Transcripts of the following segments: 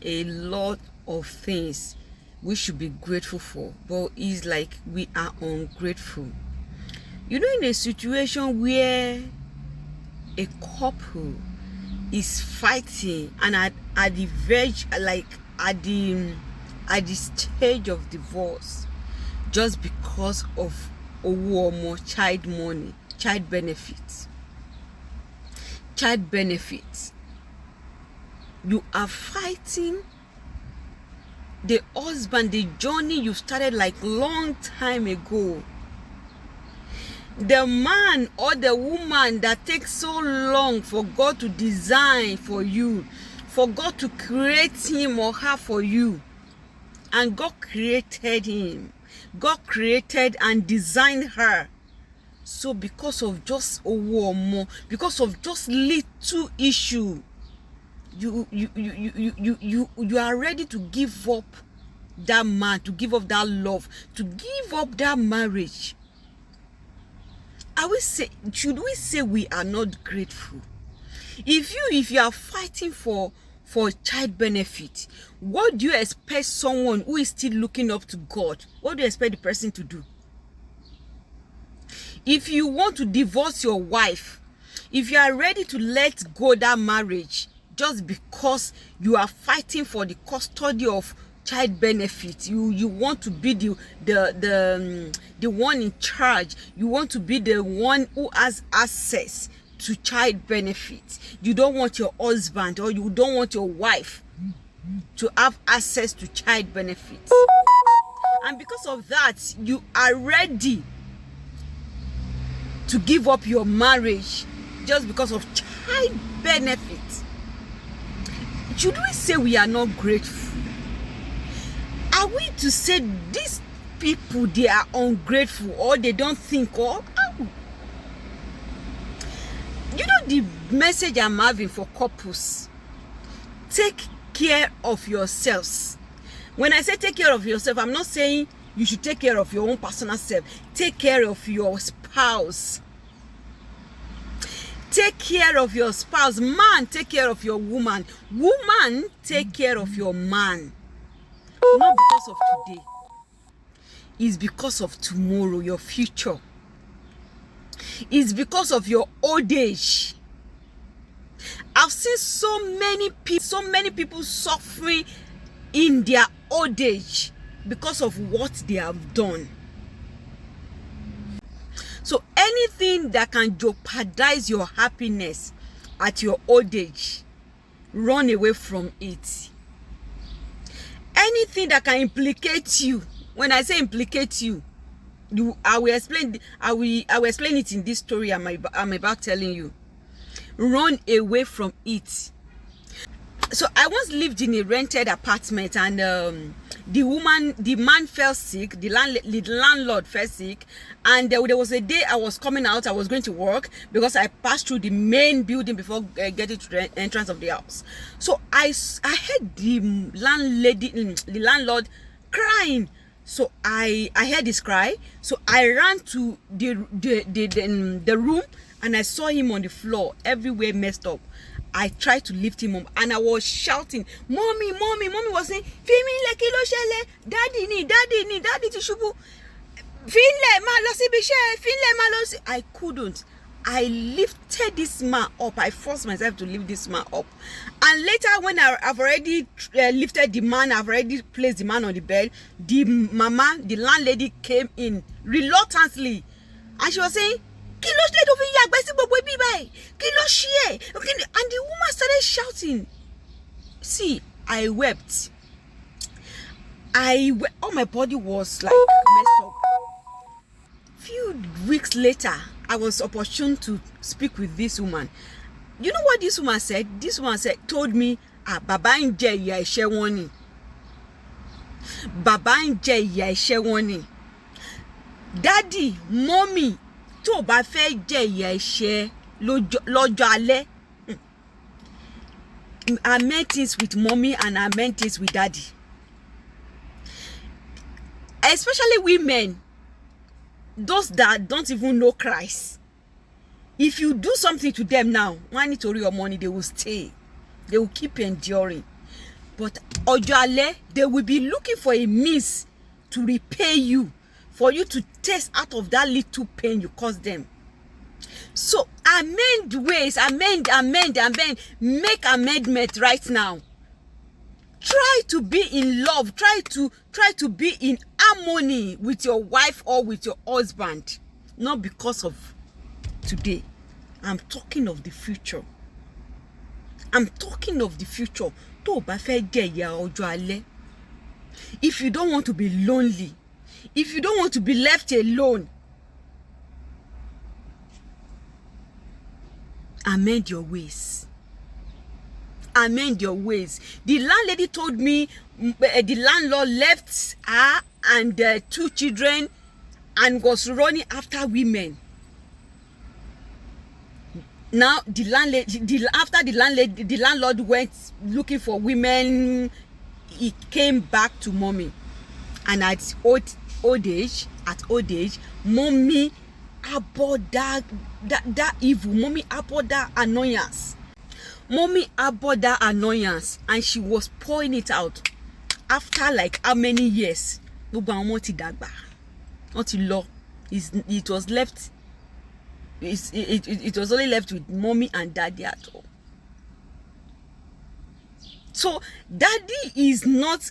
a lot of things we should be grateful for, but it's like we are ungrateful. You know, in a situation where a couple is fighting and at the verge, like at the stage of divorce, just because of owo child money, child benefits, you are fighting the husband, the journey you started like long time ago. The man or the woman that takes so long for God to design for you, for God to create him or her for you. And God created him. God created and designed her. So because of just a war more, because of just little issue, you are ready to give up that man, to give up that love, to give up that marriage. Should we say we are not grateful? If you are fighting for child benefit, what do you expect someone who is still looking up to God? What do you expect the person to do? If you want to divorce your wife, if you are ready to let go that marriage just because you are fighting for the custody of child benefit, you want to be the one in charge, you want to be the one who has access to child benefit, you don't want your husband or you don't want your wife to have access to child benefits, and because of that you are ready to give up your marriage just because of child benefit, should we say we are not grateful? Are we to say these people, they are ungrateful, or they don't think, or you know the message I'm having for couples? Take care of yourselves. When I say take care of yourself, I'm not saying you should take care of your own personal self. Take care of your spouse. Take care of your spouse. Man, take care of your woman. Woman, take care of your man. Not because of today. It's because of tomorrow, your future. It's because of your old age. I've seen so many people suffering in their old age because of what they have done. So anything that can jeopardize your happiness at your old age, run away from it. Anything that can implicate you, when I say implicate you, I will explain it in this story I'm about telling you. Run away from it. So I once lived in a rented apartment, and the man fell sick, the landlord fell sick, and there was a day I was coming out, I was going to work because I passed through the main building before getting to the entrance of the house. So I heard the landlord crying. So I heard his cry. So I ran to the room, and I saw him on the floor, everywhere messed up. I tried to lift him up, and I was shouting, mommy. Mommy was saying, Fimi le kilo shele, daddy ti shubu. Finle ma lo si bishe, finle ma lo si. I couldn't. I lifted this man up. I forced myself to lift this man up. And later, when I've already lifted the man, I've already placed the man on the bed, the landlady came in reluctantly. And she was saying, and the woman started shouting. See, I wept. All my body was like messed up. Few weeks later, I was opportune to speak with this woman. You know what this woman said? This woman told me, Baba nje iya ise won ni. Baba nje iya ise won ni. Daddy, mommy, tó bá fẹ́ jẹ ìyà ẹ̀ṣẹ̀ lọ́jọ́ alẹ́. I meant this with mommy and I meant this with daddy. Especially women, those that don't even know Christ. If you do something to them now, why need to your money, they will stay. They will keep enduring. But Ojale, they will be looking for a means to repay you, for you to taste out of that little pain you caused them. So amend ways, amend, make amendment right now. Try to be in love, try to be in harmony with your wife or with your husband. Not because of today. I'm talking of the future. I'm talking of the future. Tó bá fẹ́ jẹ ìyà ọjọ́ alẹ́. If you don't want to be lonely, if you don't want to be left alone, amend your ways. Amend your ways. The landlady told me the landlord left her and 2 children and was running after women. Now the landlord went looking for women. He came back to mommy, and at old age, mommy abhorred that evil. Mommy abhorred that annoyance. Mommy abhorred that annoyance, and she was pouring it out. After like how many years? It was left. It was only left with mommy and daddy at home. So daddy is not,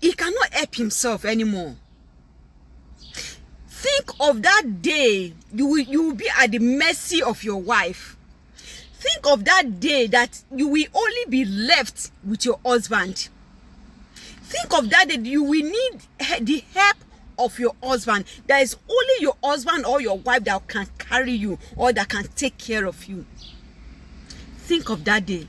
he cannot help himself anymore. Think of that day you will be at the mercy of your wife. Think of that day that you will only be left with your husband. Think of that day you will need the help of your husband. There is only your husband or your wife that can carry you or that can take care of you. Think of that day.